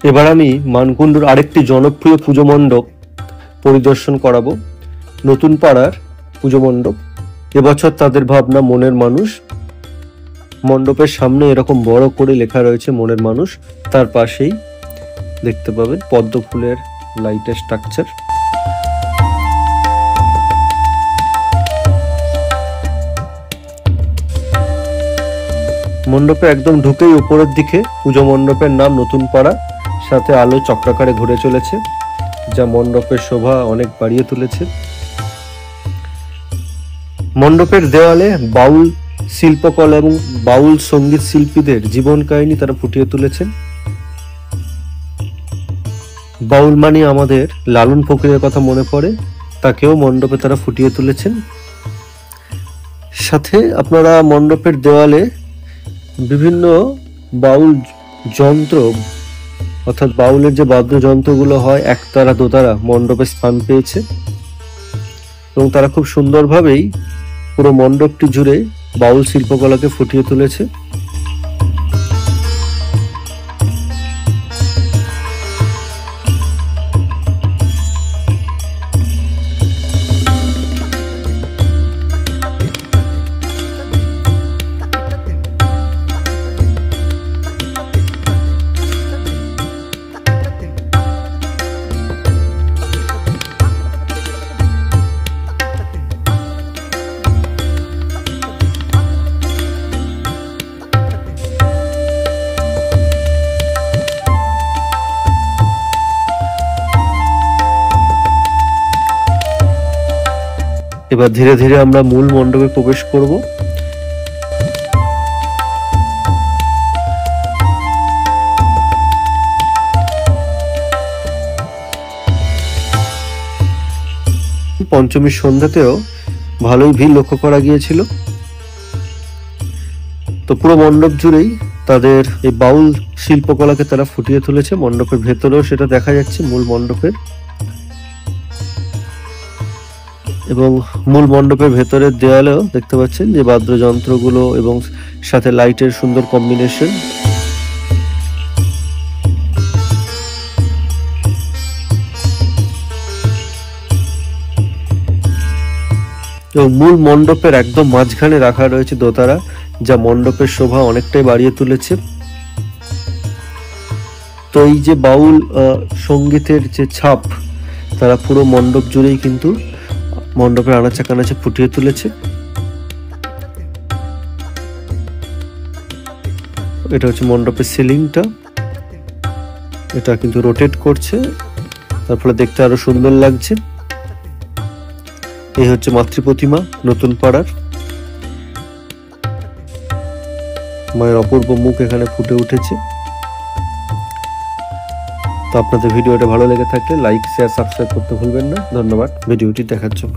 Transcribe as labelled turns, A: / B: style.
A: এবার আমি মানকুণ্ডুর আরেকটি জনপ্রিয় পুজো মণ্ডপ পরিদর্শন করাবো, নতুন পাড়ার পুজো মণ্ডপ। এবছর তাদের ভাবনা মনের মানুষ। মণ্ডপের সামনে এরকম বড় করে লেখা রয়েছে মনের মানুষ, তার পাশেই দেখতে পাবেন পদ্ম ফুলের লাইটের স্ট্রাকচার। মণ্ডপে একদম ঢুকেই উপরের দিকে পুজো মণ্ডপের নাম নতুন পাড়া, সাথে আলো চক্রাকারে ঘুরে চলেছে, যা মণ্ডপের শোভা অনেক বাড়িয়ে তুলেছে। মণ্ডপের দেওয়ালে বাউল শিল্পকলা এবং বাউল সঙ্গীত শিল্পীদের জীবন কাহিনী তারা ফুটিয়ে তুলেছেন। বাউল মানে আমাদের লালন ফকিরের কথা মনে পড়ে, তাকেও মণ্ডপে তারা ফুটিয়ে তুলেছেন। সাথে আপনারা মণ্ডপের দেওয়ালে বিভিন্ন বাউল যন্ত্র, অর্থাৎ বাউলের যে বাদ্যযন্ত্রগুলো হয় একতারা দোতারা, মণ্ডপে স্থান পেয়েছে এবং তারা খুব সুন্দরভাবেই পুরো মণ্ডপটি জুড়ে বাউল শিল্পকলাকে ফুটিয়ে তুলেছে। এবার ধীরে ধীরে আমরা মূল মণ্ডপে প্রবেশ করব। পঞ্চমীর সন্ধ্যাতেও ভালোই ভিড় লক্ষ্য করা গিয়েছিল। তো পুরো মণ্ডপ জুড়েই তাদের এই বাউল শিল্পকলাকে তারা ফুটিয়ে তুলেছে। মণ্ডপের ভেতরেও সেটা দেখা যাচ্ছে মূল মণ্ডপের, এবং মূল মণ্ডপের ভেতরের দেয়ালেও দেখতে পাচ্ছেন যে বাদ্যযন্ত্রগুলো এবং সাথে লাইটের সুন্দর কম্বিনেশন। এবং মূল মণ্ডপের একদম মাঝখানে রাখা রয়েছে দোতারা, যা মণ্ডপের শোভা অনেকটাই বাড়িয়ে তুলেছে। তো এই যে বাউল সঙ্গীতের যে ছাপ তারা পুরো মণ্ডপ জুড়েই কিন্তু মণ্ডপের আনাচে কানাচে ফুটিয়ে তুলেছে। এটা হচ্ছে মণ্ডপের সিলিংটা, এটা কিন্তু রোটেট করছে, তার ফলে দেখতে আরো সুন্দর লাগছে। এই হচ্ছে মাতৃ প্রতিমা নতুন পাড়ার, মায়ের অপূর্ব মুখ এখানে ফুটে উঠেছে। তো আপনাদের ভিডিওটা ভালো লেগে থাকলে লাইক, শেয়ার, সাবস্ক্রাইব করতে ভুলবেন না। ধন্যবাদ ভিডিওটি দেখার জন্য।